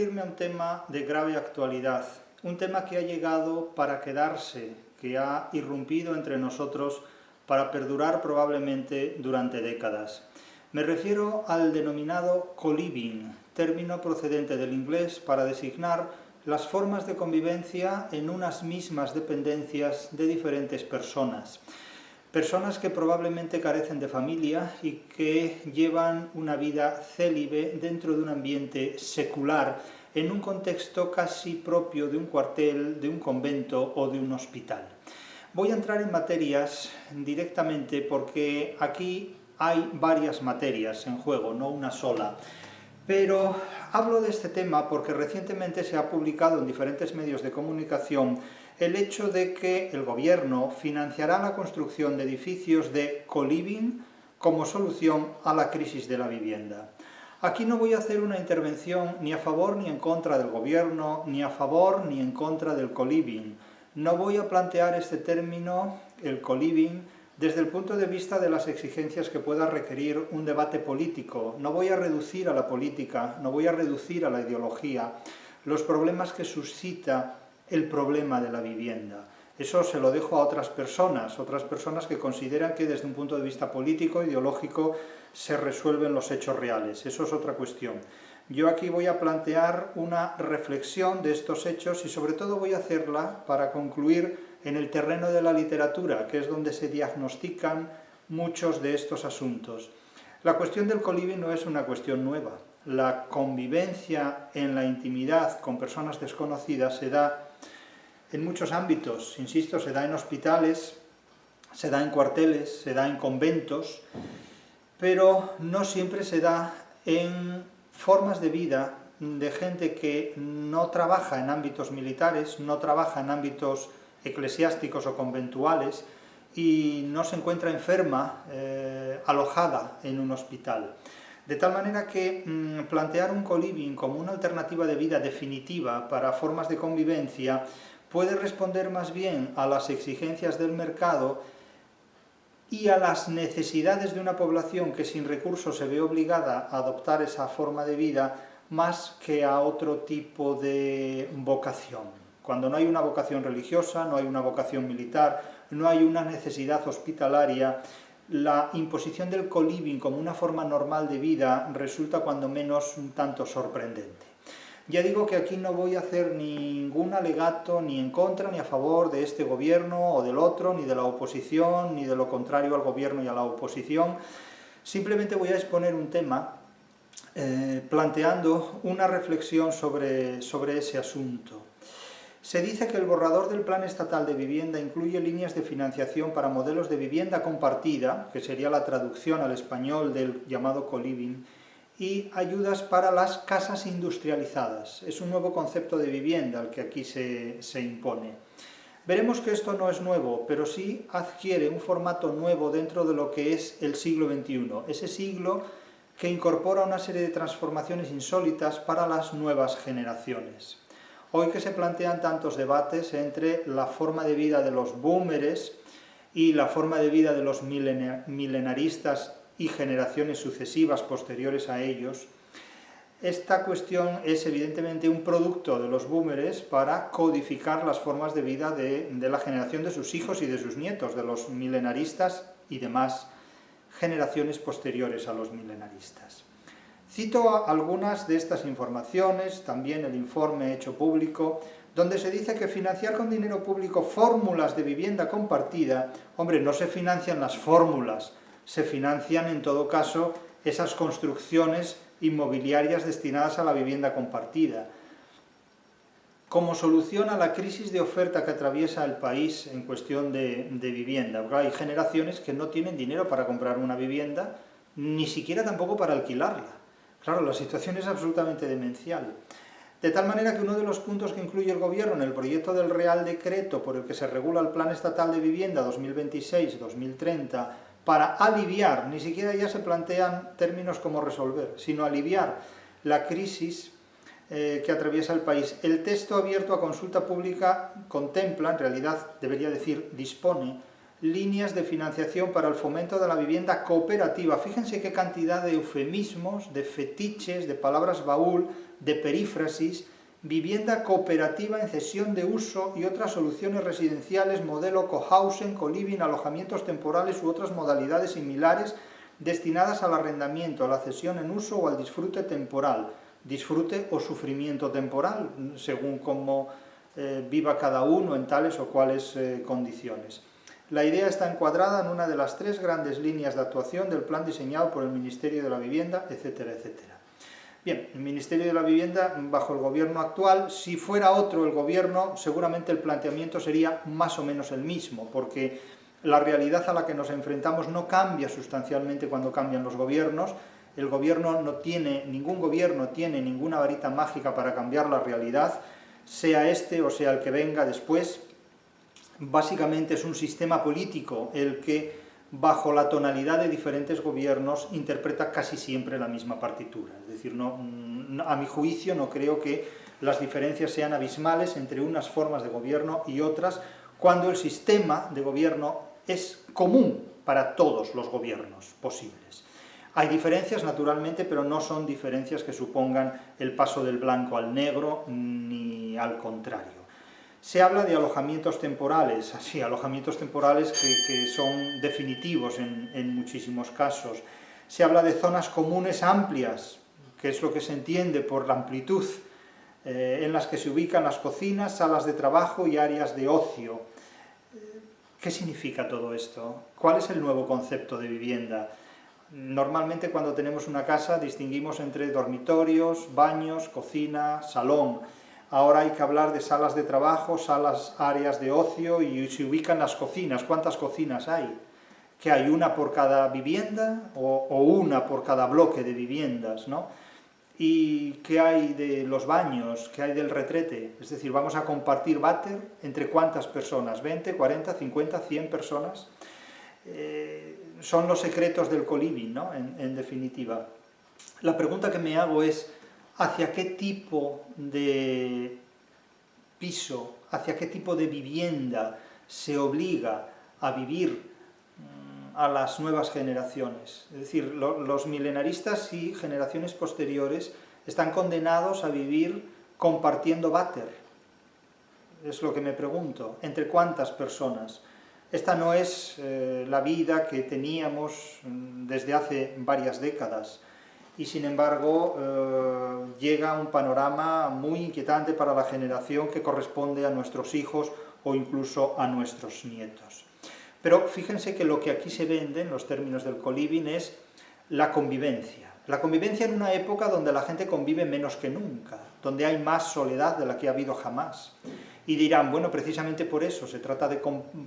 referirme a un tema de grave actualidad, un tema que ha llegado para quedarse, que ha irrumpido entre nosotros para perdurar probablemente durante décadas. Me refiero al denominado co-living, término procedente del inglés para designar las formas de convivencia en unas mismas dependencias de diferentes personas. Personas que probablemente carecen de familia y que llevan una vida célibe dentro de un ambiente secular, en un contexto casi propio de un cuartel, de un convento o de un hospital. Voy a entrar en materias directamente porque aquí hay varias materias en juego, no una sola. Pero hablo de este tema porque recientemente se ha publicado en diferentes medios de comunicación el hecho de que el gobierno financiará la construcción de edificios de co-living como solución a la crisis de la vivienda. Aquí no voy a hacer una intervención ni a favor ni en contra del gobierno, ni a favor ni en contra del co-living. No voy a plantear este término, el co-living, desde el punto de vista de las exigencias que pueda requerir un debate político. No voy a reducir a la política, no voy a reducir a la ideología los problemas que suscita el problema de la vivienda. Eso se lo dejo a otras personas que consideran que desde un punto de vista político, ideológico, se resuelven los hechos reales. Eso es otra cuestión. Yo aquí voy a plantear una reflexión de estos hechos y sobre todo voy a hacerla para concluir en el terreno de la literatura, que es donde se diagnostican muchos de estos asuntos. La cuestión del co-living no es una cuestión nueva. La convivencia en la intimidad con personas desconocidas se da en muchos ámbitos, insisto, se da en hospitales, se da en cuarteles, se da en conventos, pero no siempre se da en formas de vida de gente que no trabaja en ámbitos militares, no trabaja en ámbitos eclesiásticos o conventuales y no se encuentra enferma, alojada en un hospital. De tal manera que plantear un co-living como una alternativa de vida definitiva para formas de convivencia puede responder más bien a las exigencias del mercado y a las necesidades de una población que sin recursos se ve obligada a adoptar esa forma de vida más que a otro tipo de vocación. Cuando no hay una vocación religiosa, no hay una vocación militar, no hay una necesidad hospitalaria, la imposición del co-living como una forma normal de vida resulta cuando menos un tanto sorprendente. Ya digo que aquí no voy a hacer ningún alegato ni en contra ni a favor de este gobierno o del otro, ni de la oposición, ni de lo contrario al gobierno y a la oposición. Simplemente voy a exponer un tema planteando una reflexión sobre ese asunto. Se dice que el borrador del Plan Estatal de Vivienda incluye líneas de financiación para modelos de vivienda compartida, que sería la traducción al español del llamado co-living, y ayudas para las casas industrializadas. Es un nuevo concepto de vivienda el que aquí se impone. Veremos que esto no es nuevo, pero sí adquiere un formato nuevo dentro de lo que es el siglo XXI, ese siglo que incorpora una serie de transformaciones insólitas para las nuevas generaciones. Hoy que se plantean tantos debates entre la forma de vida de los boomers y la forma de vida de los milenaristas y generaciones sucesivas posteriores a ellos, esta cuestión es evidentemente un producto de los boomers para codificar las formas de vida de la generación de sus hijos y de sus nietos, de los milenaristas y demás generaciones posteriores a los milenaristas. Cito algunas de estas informaciones, también el informe hecho público, donde se dice que financiar con dinero público fórmulas de vivienda compartida, hombre, no se financian las fórmulas, se financian en todo caso esas construcciones inmobiliarias destinadas a la vivienda compartida. Como solución a la crisis de oferta que atraviesa el país en cuestión de vivienda, hay generaciones que no tienen dinero para comprar una vivienda, ni siquiera tampoco para alquilarla. Claro, la situación es absolutamente demencial. De tal manera que uno de los puntos que incluye el Gobierno en el proyecto del Real Decreto por el que se regula el Plan Estatal de Vivienda 2026-2030 para aliviar, ni siquiera ya se plantean términos como resolver, sino aliviar la crisis que atraviesa el país. El texto abierto a consulta pública contempla, en realidad debería decir dispone, líneas de financiación para el fomento de la vivienda cooperativa. Fíjense qué cantidad de eufemismos, de fetiches, de palabras baúl, de perífrasis. Vivienda cooperativa en cesión de uso y otras soluciones residenciales, modelo cohousing, coliving, alojamientos temporales u otras modalidades similares destinadas al arrendamiento, a la cesión en uso o al disfrute temporal. Disfrute o sufrimiento temporal, según cómo viva cada uno en tales o cuales condiciones. La idea está encuadrada en una de las 3 grandes líneas de actuación del plan diseñado por el Ministerio de la Vivienda, etcétera, etcétera. Bien, el Ministerio de la Vivienda, bajo el gobierno actual, si fuera otro el gobierno, seguramente el planteamiento sería más o menos el mismo, porque la realidad a la que nos enfrentamos no cambia sustancialmente cuando cambian los gobiernos. El gobierno no tiene, ningún gobierno tiene ninguna varita mágica para cambiar la realidad, sea este o sea el que venga después. Básicamente es un sistema político el que, bajo la tonalidad de diferentes gobiernos, interpreta casi siempre la misma partitura. Es decir, a mi juicio no creo que las diferencias sean abismales entre unas formas de gobierno y otras, cuando el sistema de gobierno es común para todos los gobiernos posibles. Hay diferencias, naturalmente, pero no son diferencias que supongan el paso del blanco al negro, ni al contrario. Se habla de alojamientos temporales, así, alojamientos temporales que son definitivos en muchísimos casos. Se habla de zonas comunes amplias, que es lo que se entiende por la amplitud, en las que se ubican las cocinas, salas de trabajo y áreas de ocio. ¿Qué significa todo esto? ¿Cuál es el nuevo concepto de vivienda? Normalmente cuando tenemos una casa distinguimos entre dormitorios, baños, cocina, salón. Ahora hay que hablar de salas de trabajo, áreas de ocio, y se ubican las cocinas. ¿Cuántas cocinas hay? ¿Que hay una por cada vivienda o una por cada bloque de viviendas, ¿no? ¿Y qué hay de los baños? ¿Qué hay del retrete? Es decir, ¿vamos a compartir váter? ¿Entre cuántas personas? ¿20, 40, 50, 100 personas? Son los secretos del coliving, ¿no? En definitiva. La pregunta que me hago es, ¿hacia qué tipo de piso, hacia qué tipo de vivienda se obliga a vivir a las nuevas generaciones? Es decir, los milenaristas y generaciones posteriores están condenados a vivir compartiendo váter. Es lo que me pregunto. ¿Entre cuántas personas? Esta no es la vida que teníamos desde hace varias décadas. Y sin embargo llega un panorama muy inquietante para la generación que corresponde a nuestros hijos o incluso a nuestros nietos. Pero fíjense que lo que aquí se vende en los términos del coliving es la convivencia. La convivencia en una época donde la gente convive menos que nunca, donde hay más soledad de la que ha habido jamás. Y dirán, bueno, precisamente por eso se trata de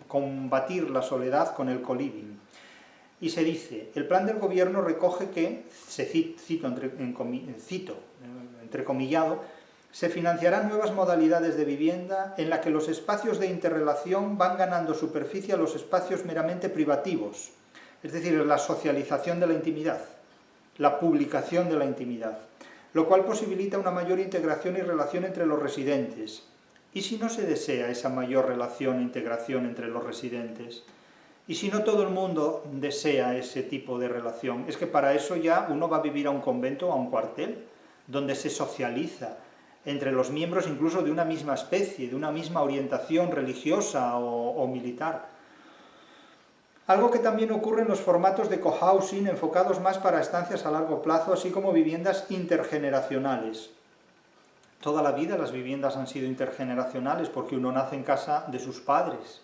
combatir la soledad con el coliving. Y se dice, el plan del gobierno recoge que, cito entrecomillado, se financiarán nuevas modalidades de vivienda en la que los espacios de interrelación van ganando superficie a los espacios meramente privativos, es decir, la socialización de la intimidad, la publicación de la intimidad, lo cual posibilita una mayor integración y relación entre los residentes. ¿Y si no se desea esa mayor relación e integración entre los residentes? ¿Y si no todo el mundo desea ese tipo de relación? Es que para eso ya uno va a vivir a un convento o a un cuartel, donde se socializa entre los miembros incluso de una misma especie, de una misma orientación religiosa o militar. Algo que también ocurre en los formatos de cohousing enfocados más para estancias a largo plazo, así como viviendas intergeneracionales. Toda la vida las viviendas han sido intergeneracionales porque uno nace en casa de sus padres,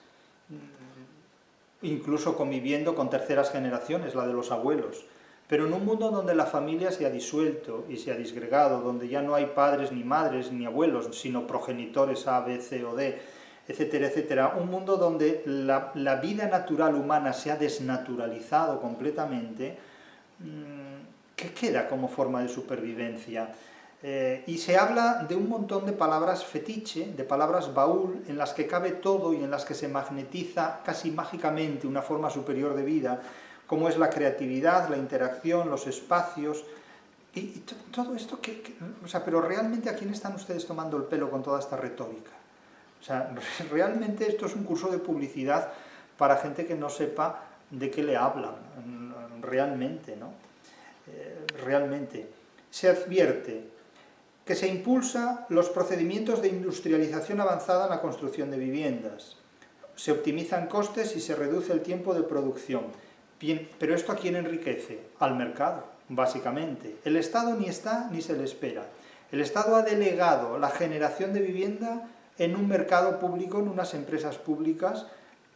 incluso conviviendo con terceras generaciones, la de los abuelos. Pero en un mundo donde la familia se ha disuelto y se ha disgregado, donde ya no hay padres ni madres ni abuelos, sino progenitores A, B, C o D, etcétera, etcétera, un mundo donde la vida natural humana se ha desnaturalizado completamente, ¿qué queda como forma de supervivencia? Y se habla de un montón de palabras fetiche, de palabras baúl, en las que cabe todo y en las que se magnetiza casi mágicamente una forma superior de vida, como es la creatividad, la interacción, los espacios, y todo esto pero realmente ¿a quién están ustedes tomando el pelo con toda esta retórica? O sea, realmente esto es un curso de publicidad para gente que no sepa de qué le hablan realmente, ¿no? Realmente. Se advierte que se impulsa los procedimientos de industrialización avanzada en la construcción de viviendas. Se optimizan costes y se reduce el tiempo de producción. Bien, pero ¿esto a quién enriquece? Al mercado, básicamente. El Estado ni está ni se le espera. El Estado ha delegado la generación de vivienda en un mercado público, en unas empresas públicas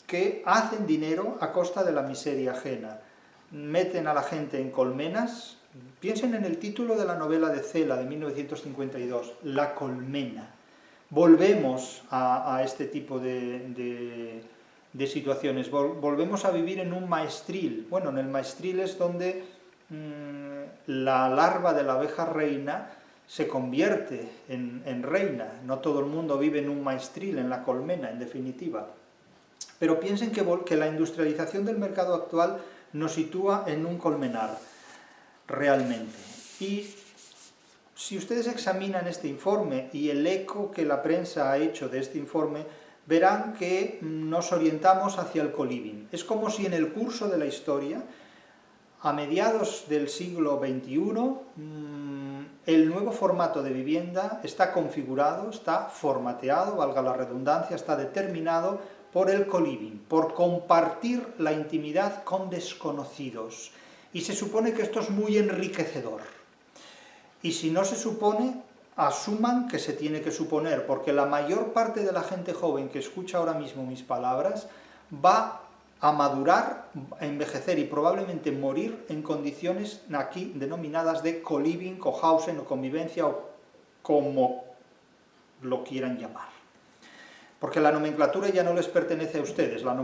que hacen dinero a costa de la miseria ajena. Meten a la gente en colmenas. Piensen en el título de la novela de Cela de 1952, La colmena. Volvemos a este tipo de situaciones, volvemos a vivir en un maestril. Bueno, en el maestril es donde la larva de la abeja reina se convierte en reina. No todo el mundo vive en un maestril, en la colmena, en definitiva. Pero piensen que la industrialización del mercado actual nos sitúa en un colmenar, realmente. Y si ustedes examinan este informe y el eco que la prensa ha hecho de este informe, verán que nos orientamos hacia el coliving. Es como si en el curso de la historia, a mediados del siglo XXI, el nuevo formato de vivienda está configurado, está formateado, valga la redundancia, está determinado por el coliving, por compartir la intimidad con desconocidos. Y se supone que esto es muy enriquecedor. Y si no se supone, asuman que se tiene que suponer, porque la mayor parte de la gente joven que escucha ahora mismo mis palabras va a madurar, a envejecer y probablemente morir en condiciones aquí denominadas de coliving, cohousing o convivencia o como lo quieran llamar. Porque la nomenclatura ya no les pertenece a ustedes, la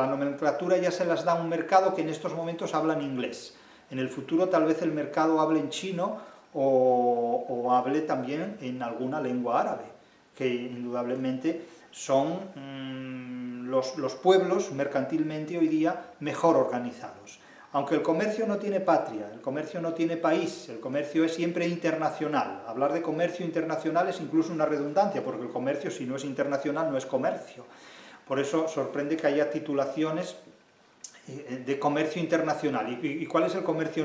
nomenclatura ya se las da un mercado que en estos momentos habla en inglés. En el futuro tal vez el mercado hable en chino o hable también en alguna lengua árabe, que indudablemente son los pueblos mercantilmente hoy día mejor organizados. Aunque el comercio no tiene patria, el comercio no tiene país, el comercio es siempre internacional. Hablar de comercio internacional es incluso una redundancia, porque el comercio, si no es internacional, no es comercio. Por eso sorprende que haya titulaciones de comercio internacional. ¿Y cuál es el comercio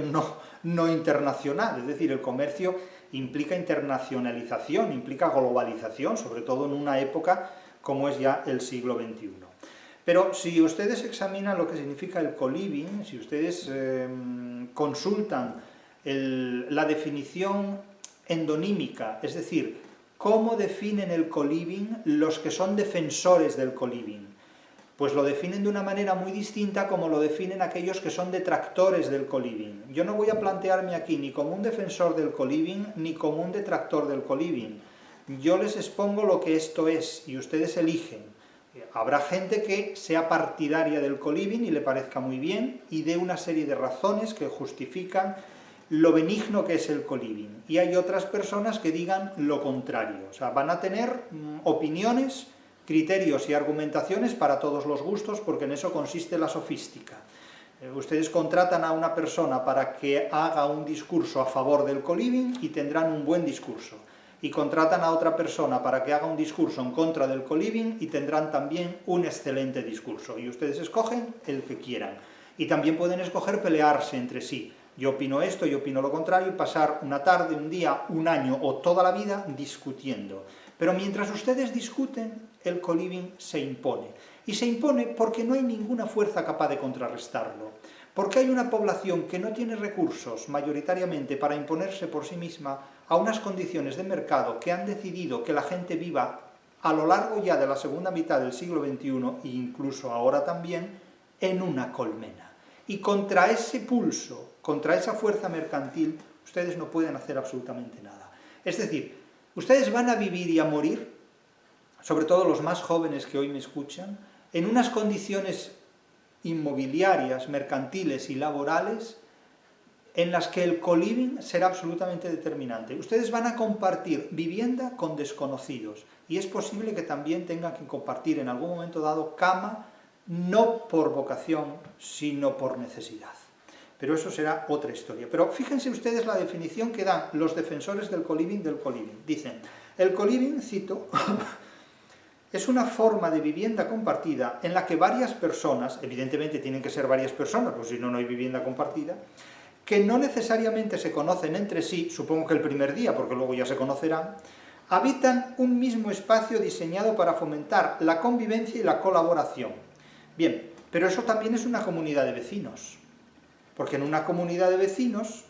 no internacional? Es decir, el comercio implica internacionalización, implica globalización, sobre todo en una época como es ya el siglo XXI. Pero si ustedes examinan lo que significa el coliving, si ustedes consultan la definición endonímica, es decir, cómo definen el coliving los que son defensores del coliving, pues lo definen de una manera muy distinta como lo definen aquellos que son detractores del coliving. Yo no voy a plantearme aquí ni como un defensor del coliving ni como un detractor del coliving. Yo les expongo lo que esto es y ustedes eligen. Habrá gente que sea partidaria del coliving y le parezca muy bien y dé una serie de razones que justifican lo benigno que es el coliving. Y hay otras personas que digan lo contrario. O sea, van a tener opiniones, criterios y argumentaciones para todos los gustos, porque en eso consiste la sofística. Ustedes contratan a una persona para que haga un discurso a favor del coliving y tendrán un buen discurso. Y contratan a otra persona para que haga un discurso en contra del coliving y tendrán también un excelente discurso. Y ustedes escogen el que quieran. Y también pueden escoger pelearse entre sí. Yo opino esto, yo opino lo contrario, y pasar una tarde, un día, un año o toda la vida discutiendo. Pero mientras ustedes discuten, el coliving se impone. Y se impone porque no hay ninguna fuerza capaz de contrarrestarlo. Porque hay una población que no tiene recursos, mayoritariamente, para imponerse por sí misma a unas condiciones de mercado que han decidido que la gente viva a lo largo ya de la segunda mitad del siglo XXI, e incluso ahora también, en una colmena. Y contra ese pulso, contra esa fuerza mercantil, ustedes no pueden hacer absolutamente nada. Es decir, ustedes van a vivir y a morir, sobre todo los más jóvenes que hoy me escuchan, en unas condiciones inmobiliarias, mercantiles y laborales en las que el coliving será absolutamente determinante. Ustedes van a compartir vivienda con desconocidos y es posible que también tengan que compartir en algún momento dado cama, no por vocación, sino por necesidad. Pero eso será otra historia. Pero fíjense ustedes la definición que dan los defensores del coliving. Dicen, el coliving, cito, es una forma de vivienda compartida en la que varias personas, evidentemente tienen que ser varias personas, pues si no, no hay vivienda compartida, que no necesariamente se conocen entre sí, supongo que el primer día, porque luego ya se conocerán, habitan un mismo espacio diseñado para fomentar la convivencia y la colaboración. Bien, pero eso también es una comunidad de vecinos, porque en una comunidad de vecinos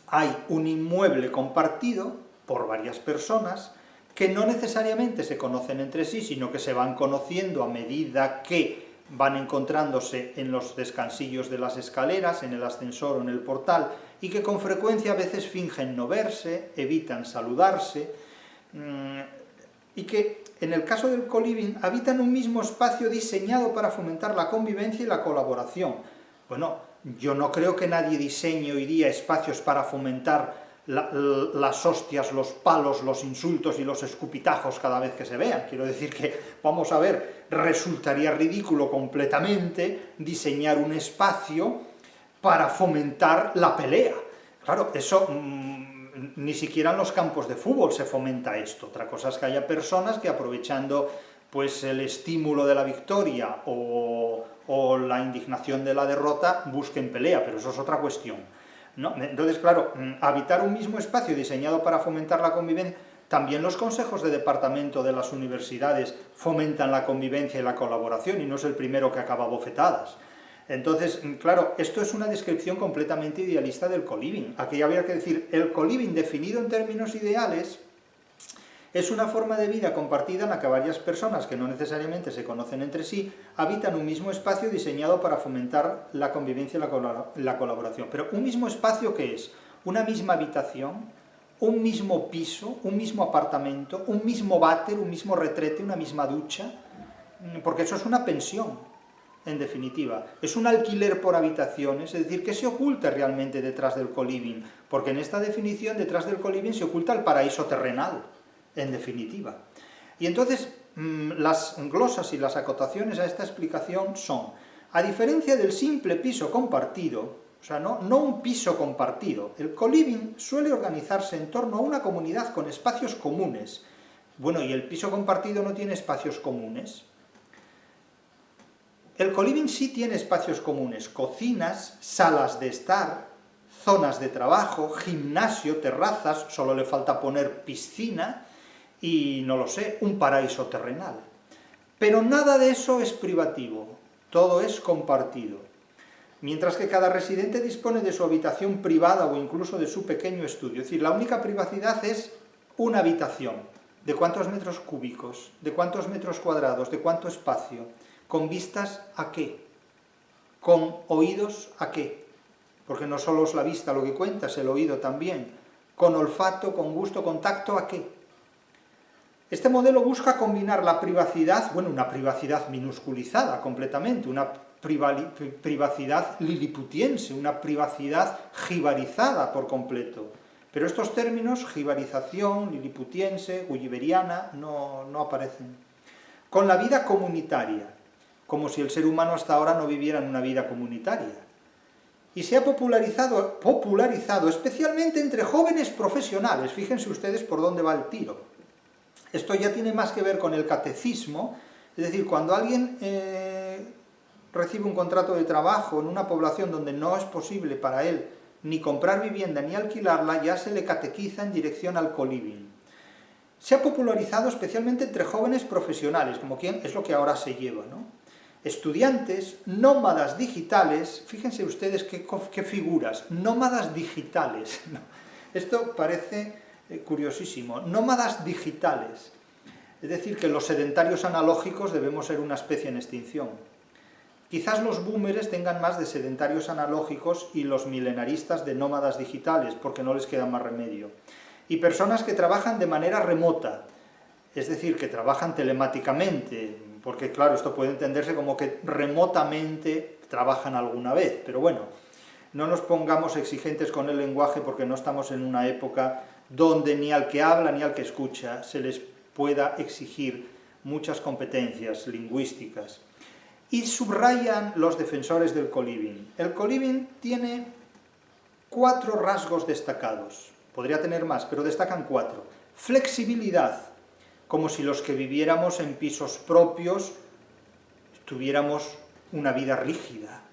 hay un inmueble compartido por varias personas que no necesariamente se conocen entre sí, sino que se van conociendo a medida que van encontrándose en los descansillos de las escaleras, en el ascensor o en el portal, y que con frecuencia a veces fingen no verse, evitan saludarse, y que en el caso del co-living habitan un mismo espacio diseñado para fomentar la convivencia y la colaboración. Bueno, yo no creo que nadie diseñe hoy día espacios para fomentar las hostias, los palos, los insultos y los escupitajos cada vez que se vean. Quiero decir que, vamos a ver, resultaría ridículo completamente diseñar un espacio para fomentar la pelea. Claro, eso ni siquiera en los campos de fútbol se fomenta esto. Otra cosa es que haya personas que, aprovechando pues el estímulo de la victoria o la indignación de la derrota, busquen pelea, pero eso es otra cuestión, ¿no? Entonces, claro, habitar un mismo espacio diseñado para fomentar la convivencia, también los consejos de departamento de las universidades fomentan la convivencia y la colaboración, y no es el primero que acaba bofetadas. Entonces, claro, esto es una descripción completamente idealista del co-living. Aquí habría que decir, el co-living definido en términos ideales es una forma de vida compartida en la que varias personas, que no necesariamente se conocen entre sí, habitan un mismo espacio diseñado para fomentar la convivencia y la colaboración. Pero un mismo espacio, ¿qué es? Una misma habitación, un mismo piso, un mismo apartamento, un mismo váter, un mismo retrete, una misma ducha, porque eso es una pensión, en definitiva. Es un alquiler por habitaciones, es decir, ¿qué se oculta realmente detrás del co-living? Porque en esta definición, detrás del co-living se oculta el paraíso terrenal, en definitiva. Y entonces, las glosas y las acotaciones a esta explicación son, a diferencia del simple piso compartido, o sea, no un piso compartido, el co-living suele organizarse en torno a una comunidad con espacios comunes. Bueno, ¿y el piso compartido no tiene espacios comunes? El co-living sí tiene espacios comunes, cocinas, salas de estar, zonas de trabajo, gimnasio, terrazas, solo le falta poner piscina, y, no lo sé, un paraíso terrenal. Pero nada de eso es privativo, todo es compartido. Mientras que cada residente dispone de su habitación privada o incluso de su pequeño estudio. Es decir, la única privacidad es una habitación. ¿De cuántos metros cúbicos? ¿De cuántos metros cuadrados? ¿De cuánto espacio? ¿Con vistas a qué? ¿Con oídos a qué? Porque no solo es la vista lo que cuenta, es el oído también. ¿Con olfato, con gusto, con tacto a qué? Este modelo busca combinar la privacidad, bueno, una privacidad minusculizada completamente, una privacidad liliputiense, una privacidad jibarizada por completo. Pero estos términos, jibarización, liliputiense, gulliveriana, no aparecen. Con la vida comunitaria, como si el ser humano hasta ahora no viviera en una vida comunitaria. Y se ha popularizado especialmente entre jóvenes profesionales, fíjense ustedes por dónde va el tiro. Esto ya tiene más que ver con el catecismo, es decir, cuando alguien recibe un contrato de trabajo en una población donde no es posible para él ni comprar vivienda ni alquilarla, ya se le catequiza en dirección al co-living. Se ha popularizado especialmente entre jóvenes profesionales, como quien es lo que ahora se lleva, ¿no? Estudiantes, nómadas digitales, fíjense ustedes qué figuras, nómadas digitales, ¿no? Esto parece curiosísimo, nómadas digitales, es decir, que los sedentarios analógicos debemos ser una especie en extinción. Quizás los boomers tengan más de sedentarios analógicos y los milenaristas de nómadas digitales, porque no les queda más remedio. Y personas que trabajan de manera remota, es decir, que trabajan telemáticamente, porque claro, esto puede entenderse como que remotamente trabajan alguna vez, pero bueno, no nos pongamos exigentes con el lenguaje porque no estamos en una época donde ni al que habla ni al que escucha se les pueda exigir muchas competencias lingüísticas. Y subrayan los defensores del co-living. El co-living tiene 4 rasgos destacados. Podría tener más, pero destacan 4. Flexibilidad. como si los que viviéramos en pisos propios tuviéramos una vida rígida.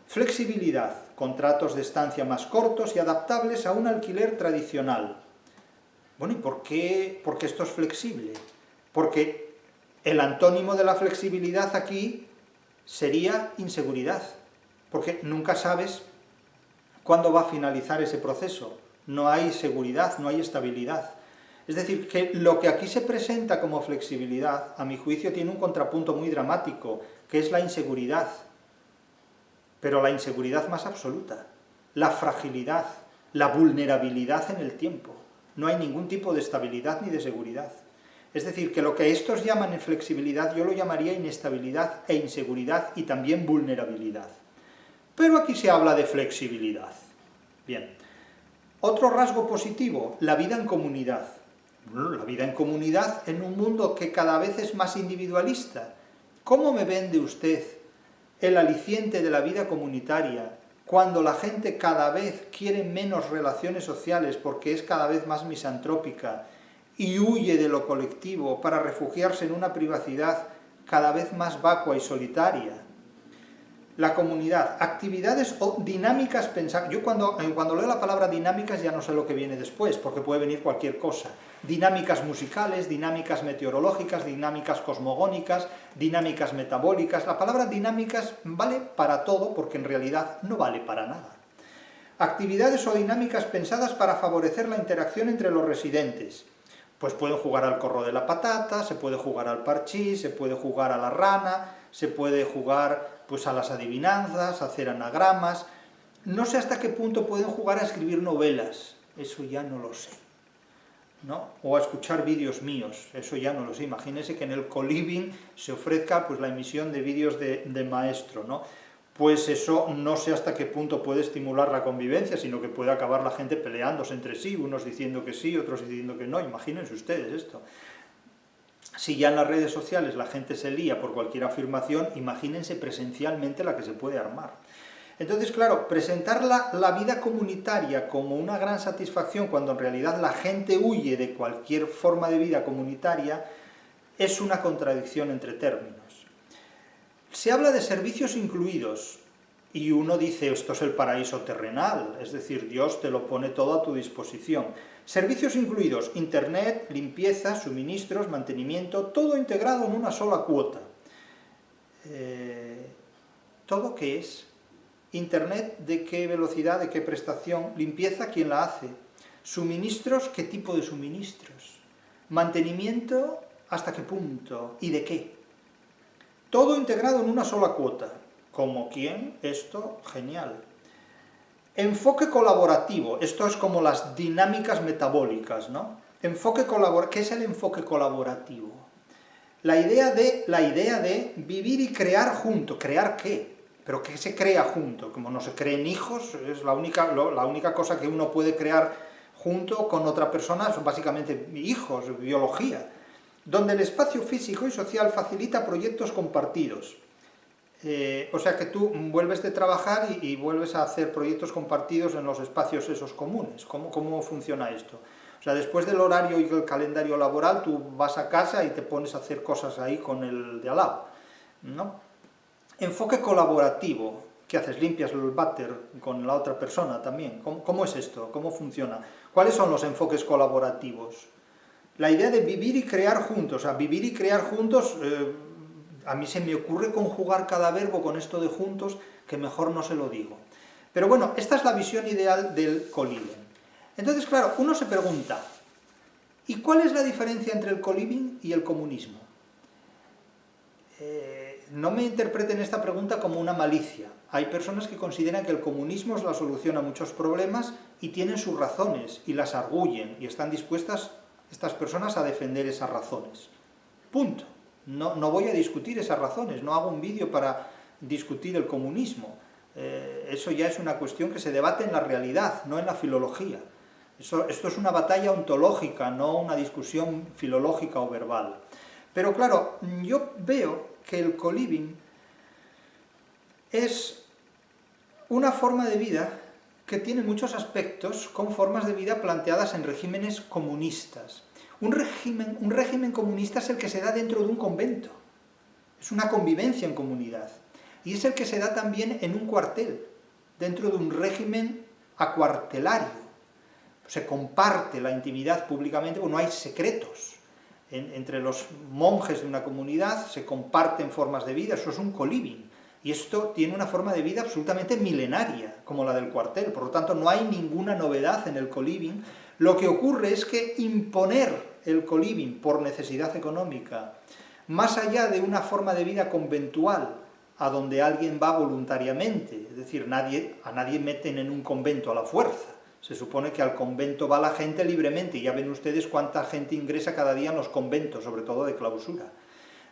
Flexibilidad, contratos de estancia más cortos y adaptables a un alquiler tradicional. Bueno, ¿y por qué esto es flexible? Porque el antónimo de la flexibilidad aquí sería inseguridad, porque nunca sabes cuándo va a finalizar ese proceso. No hay seguridad, no hay estabilidad. Es decir, que lo que aquí se presenta como flexibilidad, a mi juicio, tiene un contrapunto muy dramático, que es la inseguridad, pero la inseguridad más absoluta, la fragilidad, la vulnerabilidad en el tiempo. No hay ningún tipo de estabilidad ni de seguridad. Es decir, que lo que estos llaman flexibilidad, yo lo llamaría inestabilidad e inseguridad y también vulnerabilidad. Pero aquí se habla de flexibilidad. Bien. Otro rasgo positivo, la vida en comunidad. Bueno, la vida en comunidad en un mundo que cada vez es más individualista. ¿Cómo me vende usted el aliciente de la vida comunitaria cuando la gente cada vez quiere menos relaciones sociales porque es cada vez más misantrópica y huye de lo colectivo para refugiarse en una privacidad cada vez más vacua y solitaria? La comunidad, actividades o dinámicas pensadas. Yo cuando leo la palabra dinámicas ya no sé lo que viene después, porque puede venir cualquier cosa. Dinámicas musicales, dinámicas meteorológicas, dinámicas cosmogónicas, dinámicas metabólicas. La palabra dinámicas vale para todo, porque en realidad no vale para nada. Actividades o dinámicas pensadas para favorecer la interacción entre los residentes. Pues pueden jugar al corro de la patata, se puede jugar al parchís, se puede jugar a la rana, se puede jugar pues a las adivinanzas, a hacer anagramas. No sé hasta qué punto pueden jugar a escribir novelas, eso ya no lo sé, ¿no? O a escuchar vídeos míos, eso ya no lo sé. Imagínense que en el coliving se ofrezca pues la emisión de vídeos de maestro, ¿no? Pues eso no sé hasta qué punto puede estimular la convivencia, sino que puede acabar la gente peleándose entre sí, unos diciendo que sí, otros diciendo que no. Imagínense ustedes esto. Si ya en las redes sociales la gente se lía por cualquier afirmación, imagínense presencialmente la que se puede armar. Entonces, claro, presentar la vida comunitaria como una gran satisfacción cuando en realidad la gente huye de cualquier forma de vida comunitaria es una contradicción entre términos. Se habla de servicios incluidos y uno dice, esto es el paraíso terrenal, es decir, Dios te lo pone todo a tu disposición. Servicios incluidos, internet, limpieza, suministros, mantenimiento, todo integrado en una sola cuota. ¿Todo qué es? Internet, ¿de qué velocidad, de qué prestación? Limpieza, ¿quién la hace? Suministros, ¿qué tipo de suministros? Mantenimiento, ¿hasta qué punto? ¿Y de qué? Todo integrado en una sola cuota. ¿Como quién? Esto, genial. Enfoque colaborativo, esto es como las dinámicas metabólicas, ¿no? ¿Qué es el enfoque colaborativo? La idea de vivir y crear junto. ¿Crear qué? ¿Pero qué se crea junto? Como no se creen hijos, es la única cosa que uno puede crear junto con otra persona, son básicamente hijos, biología. Donde el espacio físico y social facilita proyectos compartidos. O sea que tú vuelves de trabajar y vuelves a hacer proyectos compartidos en los espacios esos comunes. ¿Cómo funciona esto? O sea, después del horario y el calendario laboral, tú vas a casa y te pones a hacer cosas ahí con el de al lado, ¿no? Enfoque colaborativo. ¿Qué haces? ¿Limpias el váter con la otra persona también? ¿Cómo es esto? ¿Cómo funciona? ¿Cuáles son los enfoques colaborativos? La idea de vivir y crear juntos. O sea, vivir y crear juntos... a mí se me ocurre conjugar cada verbo con esto de juntos, que mejor no se lo digo. Pero bueno, esta es la visión ideal del coliving. Entonces, claro, uno se pregunta, ¿y cuál es la diferencia entre el coliving y el comunismo? No me interpreten esta pregunta como una malicia. Hay personas que consideran que el comunismo es la solución a muchos problemas y tienen sus razones, y las arguyen, y están dispuestas estas personas a defender esas razones. Punto. No voy a discutir esas razones, no hago un vídeo para discutir el comunismo. Eso ya es una cuestión que se debate en la realidad, no en la filología. Esto es una batalla ontológica, no una discusión filológica o verbal. Pero claro, yo veo que el coliving es una forma de vida que tiene muchos aspectos con formas de vida planteadas en regímenes comunistas. Un régimen comunista es el que se da dentro de un convento, es una convivencia en comunidad, y es el que se da también en un cuartel, dentro de un régimen acuartelario. Se comparte la intimidad públicamente, no hay secretos. Entre los monjes de una comunidad se comparten formas de vida, eso es un co-living. Y esto tiene una forma de vida absolutamente milenaria, como la del cuartel. Por lo tanto, no hay ninguna novedad en el co-living. Lo que ocurre es que imponer el co-living por necesidad económica, más allá de una forma de vida conventual, a donde alguien va voluntariamente, es decir, a nadie meten en un convento a la fuerza. Se supone que al convento va la gente libremente, y ya ven ustedes cuánta gente ingresa cada día en los conventos, sobre todo de clausura.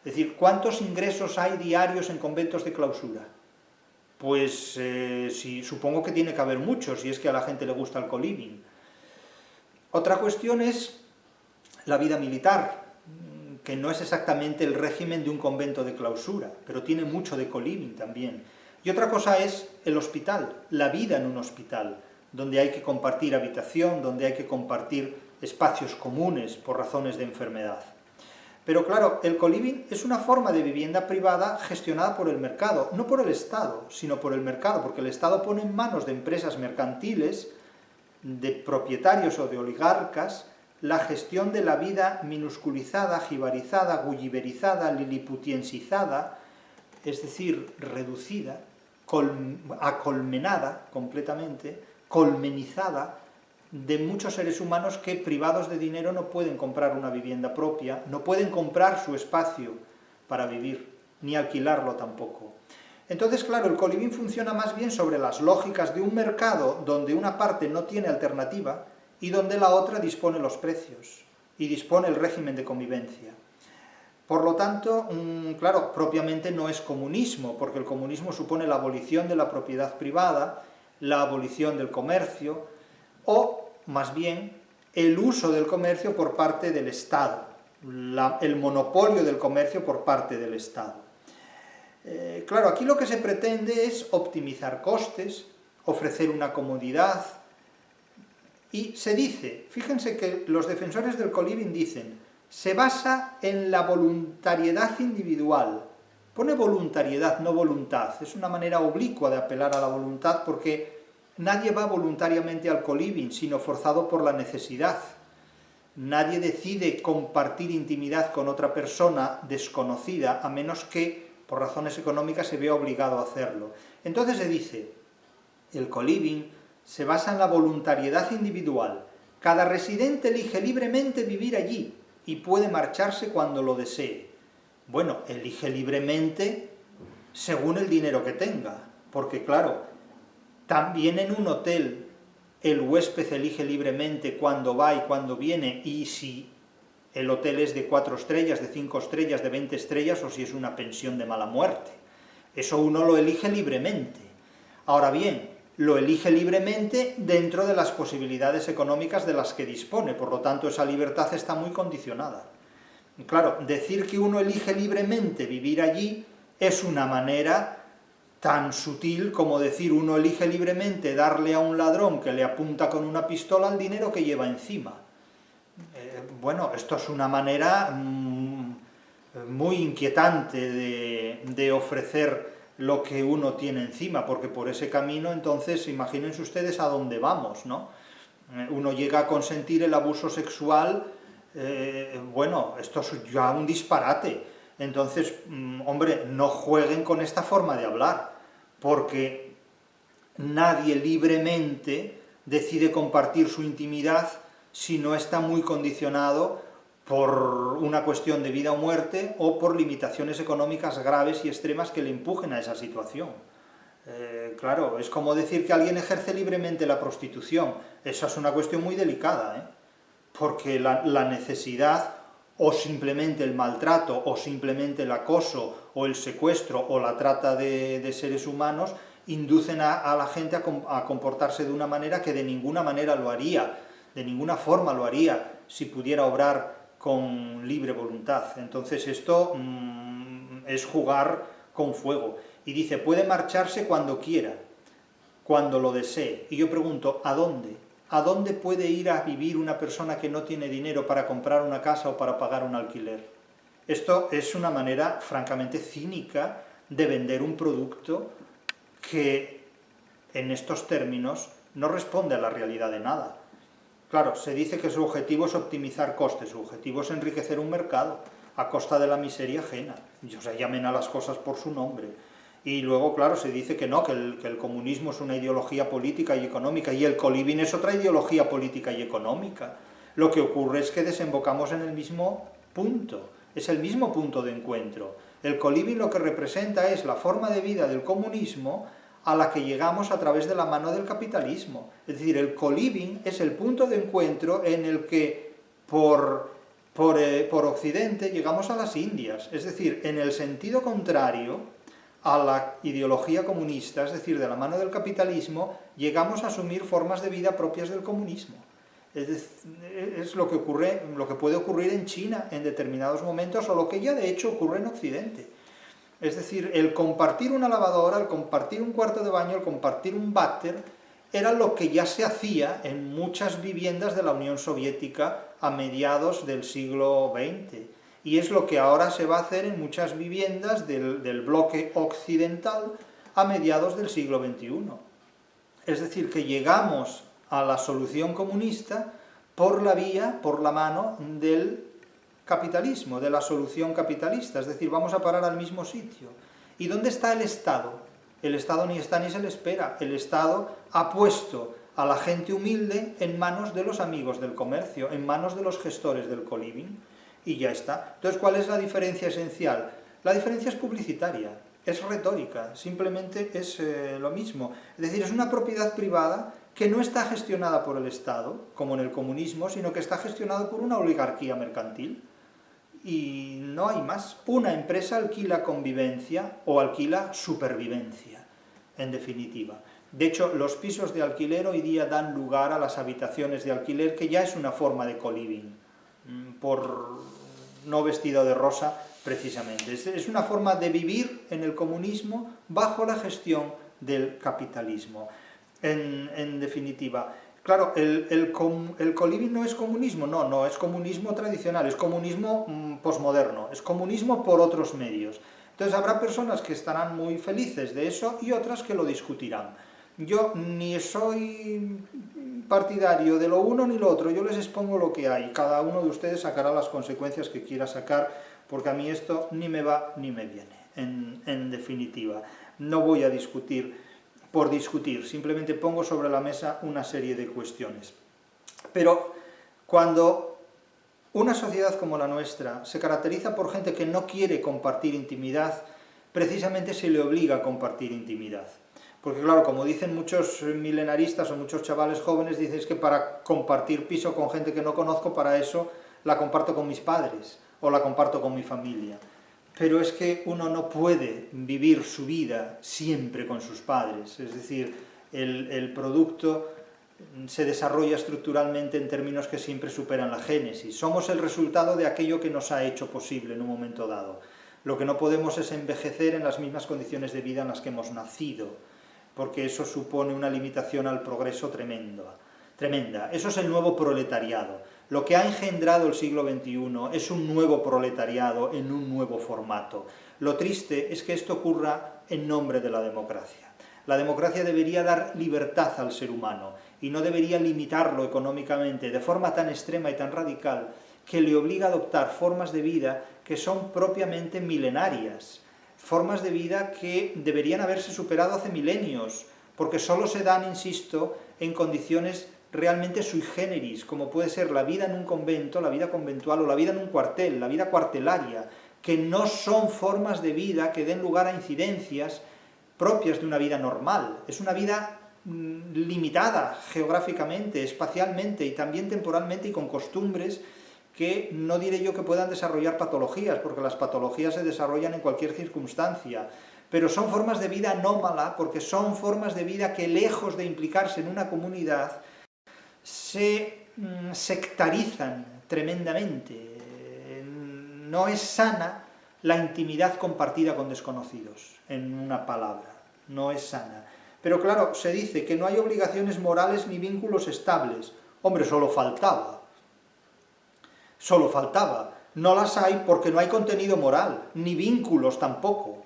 Es decir, ¿cuántos ingresos hay diarios en conventos de clausura? Pues supongo que tiene que haber muchos, si es que a la gente le gusta el co-living. Otra cuestión es la vida militar, que no es exactamente el régimen de un convento de clausura, pero tiene mucho de co-living también. Y otra cosa es el hospital, la vida en un hospital, donde hay que compartir habitación, donde hay que compartir espacios comunes por razones de enfermedad. Pero claro, el co-living es una forma de vivienda privada gestionada por el mercado, no por el Estado, sino por el mercado, porque el Estado pone en manos de empresas mercantiles, de propietarios o de oligarcas, la gestión de la vida minusculizada, jibarizada, gulliverizada, liliputiensizada, es decir, reducida, acolmenada completamente, colmenizada, de muchos seres humanos que, privados de dinero, no pueden comprar una vivienda propia, no pueden comprar su espacio para vivir, ni alquilarlo tampoco. Entonces, claro, el co-living funciona más bien sobre las lógicas de un mercado donde una parte no tiene alternativa y donde la otra dispone los precios y dispone el régimen de convivencia. Por lo tanto, claro, propiamente no es comunismo, porque el comunismo supone la abolición de la propiedad privada, la abolición del comercio, o más bien el uso del comercio por parte del Estado, el monopolio del comercio por parte del Estado. Claro, aquí lo que se pretende es optimizar costes, ofrecer una comodidad, y se dice, fíjense que los defensores del co-living dicen, se basa en la voluntariedad individual. Pone voluntariedad, no voluntad, es una manera oblicua de apelar a la voluntad porque nadie va voluntariamente al co-living, sino forzado por la necesidad. Nadie decide compartir intimidad con otra persona desconocida, a menos que por razones económicas se vea obligado a hacerlo. Entonces se dice, el co-living se basa en la voluntariedad individual. Cada residente elige libremente vivir allí y puede marcharse cuando lo desee. Bueno, elige libremente según el dinero que tenga, porque claro, también en un hotel el huésped elige libremente cuándo va y cuándo viene, y si el hotel es de 4 estrellas, de 5 estrellas, de 20 estrellas, o si es una pensión de mala muerte. Eso uno lo elige libremente. Ahora bien, lo elige libremente dentro de las posibilidades económicas de las que dispone, por lo tanto esa libertad está muy condicionada. Y claro, decir que uno elige libremente vivir allí es una manera tan sutil como decir uno elige libremente darle a un ladrón que le apunta con una pistola el dinero que lleva encima. Bueno, esto es una manera muy inquietante de ofrecer lo que uno tiene encima, porque por ese camino, entonces, imagínense ustedes a dónde vamos, ¿no? Uno llega a consentir el abuso sexual, bueno, esto es ya un disparate. Entonces, hombre, no jueguen con esta forma de hablar, porque nadie libremente decide compartir su intimidad si no está muy condicionado por una cuestión de vida o muerte o por limitaciones económicas graves y extremas que le empujen a esa situación. Claro, es como decir que alguien ejerce libremente la prostitución. Esa es una cuestión muy delicada, porque la necesidad, o simplemente el maltrato, o simplemente el acoso, o el secuestro, o la trata de seres humanos, inducen a la gente a comportarse de una manera que de ninguna manera lo haría, de ninguna forma lo haría, si pudiera obrar con libre voluntad. Entonces esto es jugar con fuego. Y dice, puede marcharse cuando quiera, cuando lo desee. Y yo pregunto, ¿a dónde? ¿A dónde puede ir a vivir una persona que no tiene dinero para comprar una casa o para pagar un alquiler? Esto es una manera francamente cínica de vender un producto que en estos términos no responde a la realidad de nada. Claro, se dice que su objetivo es optimizar costes, su objetivo es enriquecer un mercado a costa de la miseria ajena. O sea, llamen a las cosas por su nombre. Y luego, claro, se dice que no, que el comunismo es una ideología política y económica, y el co-living es otra ideología política y económica. Lo que ocurre es que desembocamos en el mismo punto, es el mismo punto de encuentro. El co-living lo que representa es la forma de vida del comunismo a la que llegamos a través de la mano del capitalismo. Es decir, el co-living es el punto de encuentro en el que por Occidente llegamos a las Indias, es decir, en el sentido contrario a la ideología comunista, es decir, de la mano del capitalismo, llegamos a asumir formas de vida propias del comunismo. Es lo que ocurre, lo que puede ocurrir en China en determinados momentos, o lo que ya de hecho ocurre en Occidente. Es decir, el compartir una lavadora, el compartir un cuarto de baño, el compartir un váter, era lo que ya se hacía en muchas viviendas de la Unión Soviética a mediados del siglo XX. Y es lo que ahora se va a hacer en muchas viviendas del bloque occidental a mediados del siglo XXI. Es decir, que llegamos a la solución comunista por la vía, por la mano del capitalismo, de la solución capitalista, es decir, vamos a parar al mismo sitio. ¿Y dónde está el Estado? El Estado ni está ni se le espera. El Estado ha puesto a la gente humilde en manos de los amigos del comercio, en manos de los gestores del co-living, y ya está. Entonces, ¿cuál es la diferencia esencial? La diferencia es publicitaria, es retórica, simplemente es lo mismo. Es decir, es una propiedad privada que no está gestionada por el Estado, como en el comunismo, sino que está gestionada por una oligarquía mercantil. Y no hay más. Una empresa alquila convivencia o alquila supervivencia, en definitiva. De hecho, los pisos de alquiler hoy día dan lugar a las habitaciones de alquiler, que ya es una forma de co-living, por no vestido de rosa, precisamente. Es una forma de vivir en el comunismo bajo la gestión del capitalismo. En definitiva, claro, el co-living no es comunismo, no es comunismo tradicional, es comunismo posmoderno, es comunismo por otros medios. Entonces habrá personas que estarán muy felices de eso y otras que lo discutirán. Yo ni soy partidario de lo uno ni lo otro, yo les expongo lo que hay, cada uno de ustedes sacará las consecuencias que quiera sacar, porque a mí esto ni me va ni me viene, en definitiva. No voy a discutir por discutir, simplemente pongo sobre la mesa una serie de cuestiones. Pero cuando una sociedad como la nuestra se caracteriza por gente que no quiere compartir intimidad, precisamente se le obliga a compartir intimidad. Porque claro, como dicen muchos milenaristas o muchos chavales jóvenes, dicen que para compartir piso con gente que no conozco, para eso la comparto con mis padres o la comparto con mi familia. Pero es que uno no puede vivir su vida siempre con sus padres, es decir, el producto se desarrolla estructuralmente en términos que siempre superan la génesis. Somos el resultado de aquello que nos ha hecho posible en un momento dado. Lo que no podemos es envejecer en las mismas condiciones de vida en las que hemos nacido, porque eso supone una limitación al progreso tremenda. Eso es el nuevo proletariado. Lo que ha engendrado el siglo XXI es un nuevo proletariado en un nuevo formato. Lo triste es que esto ocurra en nombre de la democracia. La democracia debería dar libertad al ser humano y no debería limitarlo económicamente de forma tan extrema y tan radical que le obliga a adoptar formas de vida que son propiamente milenarias, formas de vida que deberían haberse superado hace milenios, porque solo se dan, insisto, en condiciones realmente sui generis, como puede ser la vida en un convento, la vida conventual, o la vida en un cuartel, la vida cuartelaria, que no son formas de vida que den lugar a incidencias propias de una vida normal. Es una vida limitada geográficamente, espacialmente y también temporalmente, y con costumbres que no diré yo que puedan desarrollar patologías, porque las patologías se desarrollan en cualquier circunstancia, pero son formas de vida anómala, porque son formas de vida que, lejos de implicarse en una comunidad, se sectarizan tremendamente. No es sana la intimidad compartida con desconocidos, en una palabra, no es sana. Pero claro, se dice que no hay obligaciones morales ni vínculos estables. Hombre, solo faltaba. Solo faltaba. No las hay porque no hay contenido moral, ni vínculos tampoco.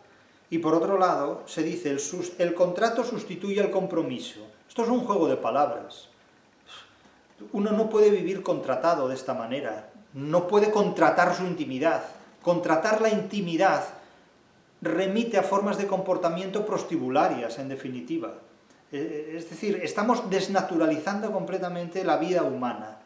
Y por otro lado, se dice, el contrato sustituye al compromiso. Esto es un juego de palabras. Uno no puede vivir contratado de esta manera. No puede contratar su intimidad. Contratar la intimidad remite a formas de comportamiento prostibularias, en definitiva. Es decir, estamos desnaturalizando completamente la vida humana.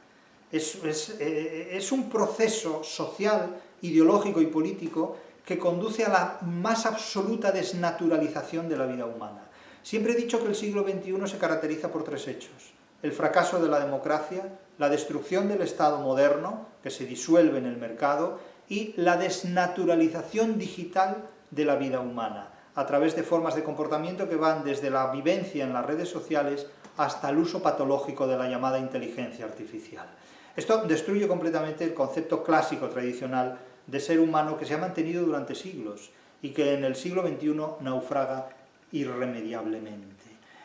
Es un proceso social, ideológico y político que conduce a la más absoluta desnaturalización de la vida humana. Siempre he dicho que el siglo XXI se caracteriza por tres hechos: el fracaso de la democracia, la destrucción del Estado moderno, que se disuelve en el mercado, y la desnaturalización digital de la vida humana, a través de formas de comportamiento que van desde la vivencia en las redes sociales hasta el uso patológico de la llamada inteligencia artificial. Esto destruye completamente el concepto clásico tradicional de ser humano que se ha mantenido durante siglos y que en el siglo XXI naufraga irremediablemente.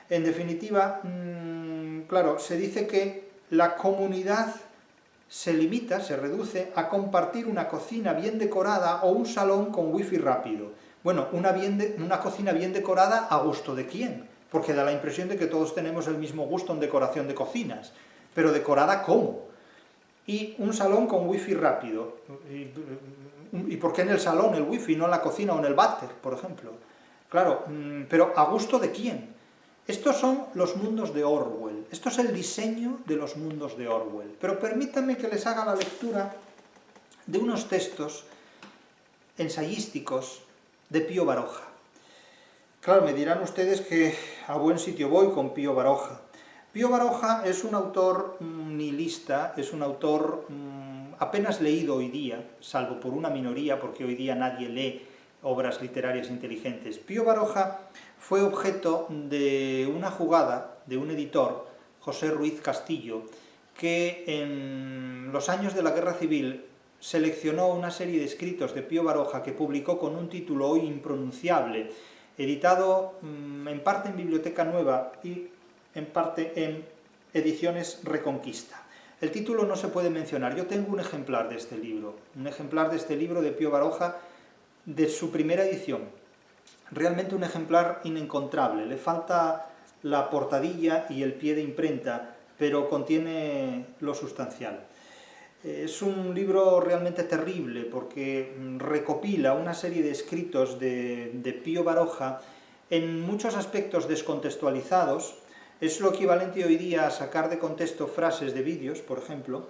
En definitiva, claro, se dice que la comunidad se limita, se reduce a compartir una cocina bien decorada o un salón con wifi rápido. Bueno, una cocina bien decorada, ¿a gusto de quién? Porque da la impresión de que todos tenemos el mismo gusto en decoración de cocinas. Pero ¿decorada cómo? Y un salón con wifi rápido. ¿Y por qué en el salón el wifi, no en la cocina o en el váter, por ejemplo? Claro, pero ¿a gusto de quién? Estos son los mundos de Orwell. Esto es el diseño de los mundos de Orwell. Pero permítanme que les haga la lectura de unos textos ensayísticos de Pío Baroja. Claro, me dirán ustedes que a buen sitio voy con Pío Baroja. Pío Baroja es un autor nihilista, es un autor apenas leído hoy día, salvo por una minoría, porque hoy día nadie lee obras literarias inteligentes. Pío Baroja fue objeto de una jugada de un editor, José Ruiz Castillo, que en los años de la Guerra Civil seleccionó una serie de escritos de Pío Baroja que publicó con un título hoy impronunciable, editado en parte en Biblioteca Nueva y en parte en Ediciones Reconquista. El título no se puede mencionar. Yo tengo un ejemplar de este libro de Pío Baroja, de su primera edición. Realmente un ejemplar inencontrable. Le falta la portadilla y el pie de imprenta, pero contiene lo sustancial. Es un libro realmente terrible porque recopila una serie de escritos de Pío Baroja en muchos aspectos descontextualizados. Es lo equivalente hoy día a sacar de contexto frases de vídeos, por ejemplo,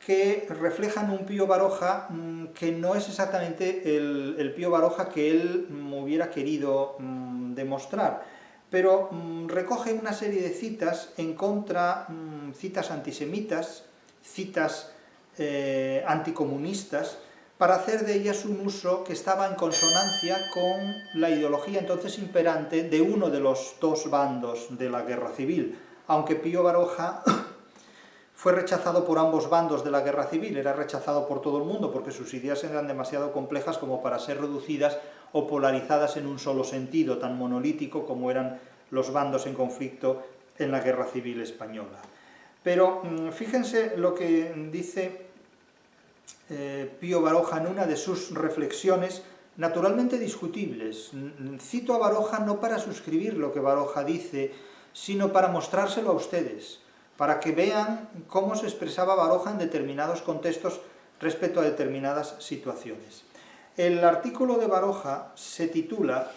que reflejan un Pío Baroja que no es exactamente el Pío Baroja que él hubiera querido demostrar, pero recoge una serie de citas en contra, citas antisemitas, citas anticomunistas, para hacer de ellas un uso que estaba en consonancia con la ideología entonces imperante de uno de los dos bandos de la guerra civil, aunque Pío Baroja fue rechazado por ambos bandos de la guerra civil, era rechazado por todo el mundo porque sus ideas eran demasiado complejas como para ser reducidas o polarizadas en un solo sentido, tan monolítico como eran los bandos en conflicto en la guerra civil española. Pero fíjense lo que dice Pío Baroja en una de sus reflexiones, naturalmente discutibles. Cito a Baroja no para suscribir lo que Baroja dice, sino para mostrárselo a ustedes, para que vean cómo se expresaba Baroja en determinados contextos respecto a determinadas situaciones. El artículo de Baroja se titula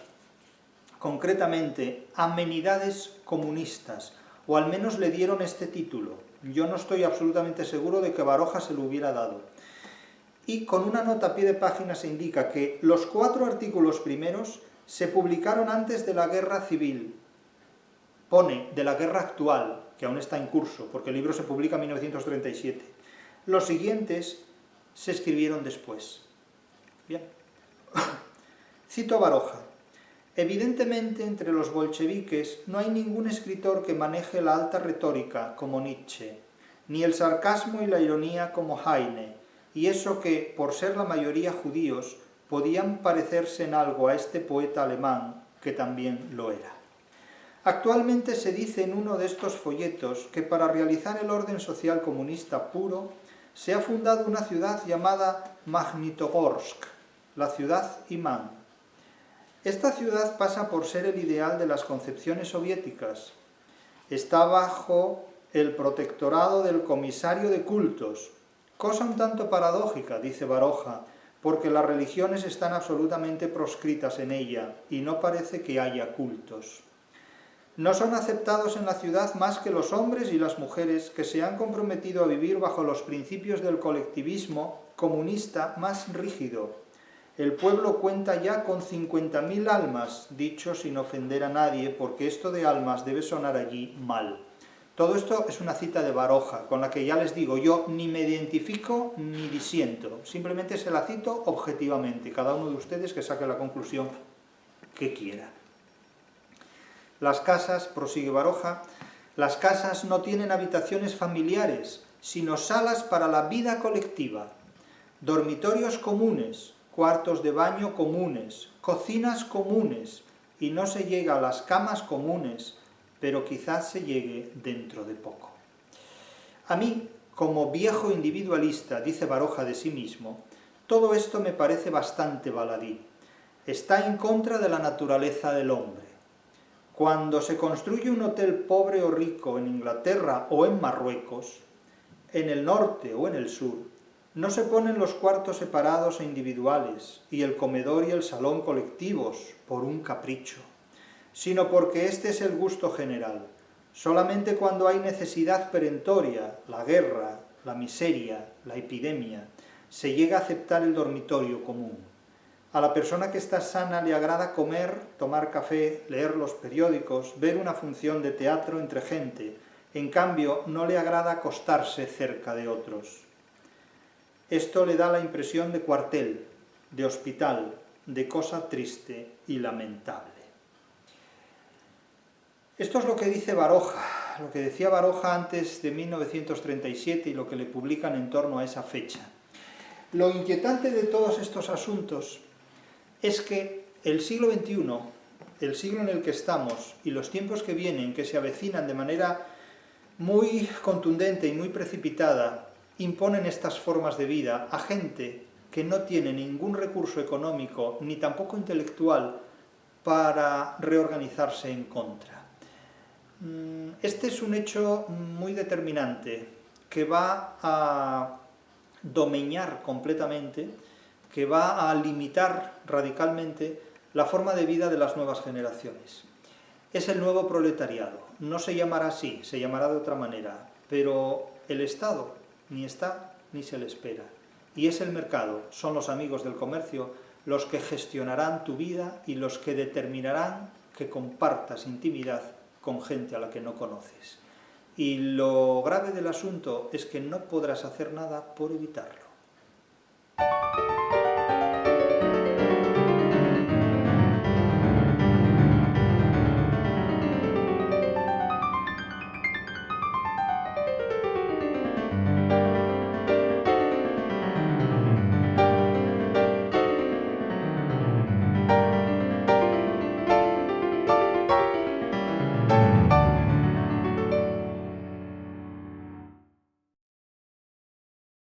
concretamente Amenidades comunistas, o al menos le dieron este título. Yo no estoy absolutamente seguro de que Baroja se lo hubiera dado. Y con una nota a pie de página se indica que los 4 artículos primeros se publicaron antes de la guerra civil. Pone de la guerra actual, que aún está en curso, porque el libro se publica en 1937. Los siguientes se escribieron después. Bien. Cito a Baroja. Evidentemente, entre los bolcheviques no hay ningún escritor que maneje la alta retórica como Nietzsche, ni el sarcasmo y la ironía como Heine, y eso que, por ser la mayoría judíos, podían parecerse en algo a este poeta alemán, que también lo era. Actualmente se dice en uno de estos folletos que para realizar el orden social comunista puro se ha fundado una ciudad llamada Magnitogorsk, la ciudad imán. Esta ciudad pasa por ser el ideal de las concepciones soviéticas. Está bajo el protectorado del comisario de cultos, cosa un tanto paradójica, dice Baroja, porque las religiones están absolutamente proscritas en ella y no parece que haya cultos. No son aceptados en la ciudad más que los hombres y las mujeres que se han comprometido a vivir bajo los principios del colectivismo comunista más rígido. El pueblo cuenta ya con 50.000 almas, dicho sin ofender a nadie, porque esto de almas debe sonar allí mal. Todo esto es una cita de Baroja, con la que ya les digo, yo ni me identifico ni disiento, simplemente se la cito objetivamente, cada uno de ustedes que saque la conclusión que quiera. Las casas, prosigue Baroja, las casas no tienen habitaciones familiares, sino salas para la vida colectiva, dormitorios comunes, cuartos de baño comunes, cocinas comunes, y no se llega a las camas comunes, pero quizás se llegue dentro de poco. A mí, como viejo individualista, dice Baroja de sí mismo, todo esto me parece bastante baladí. Está en contra de la naturaleza del hombre. Cuando se construye un hotel pobre o rico en Inglaterra o en Marruecos, en el norte o en el sur, no se ponen los cuartos separados e individuales y el comedor y el salón colectivos por un capricho, sino porque este es el gusto general. Solamente cuando hay necesidad perentoria, la guerra, la miseria, la epidemia, se llega a aceptar el dormitorio común. A la persona que está sana le agrada comer, tomar café, leer los periódicos, ver una función de teatro entre gente. En cambio, no le agrada acostarse cerca de otros. Esto le da la impresión de cuartel, de hospital, de cosa triste y lamentable. Esto es lo que dice Baroja, lo que decía Baroja antes de 1937 y lo que le publican en torno a esa fecha. Lo inquietante de todos estos asuntos es que el siglo XXI, el siglo en el que estamos y los tiempos que vienen, que se avecinan de manera muy contundente y muy precipitada, imponen estas formas de vida a gente que no tiene ningún recurso económico ni tampoco intelectual para reorganizarse en contra. Este es un hecho muy determinante que va a domeñar completamente, que va a limitar radicalmente la forma de vida de las nuevas generaciones. Es el nuevo proletariado, no se llamará así, se llamará de otra manera, pero el Estado ni está ni se le espera. Y es el mercado, son los amigos del comercio los que gestionarán tu vida y los que determinarán que compartas intimidad con gente a la que no conoces. Y lo grave del asunto es que no podrás hacer nada por evitarlo.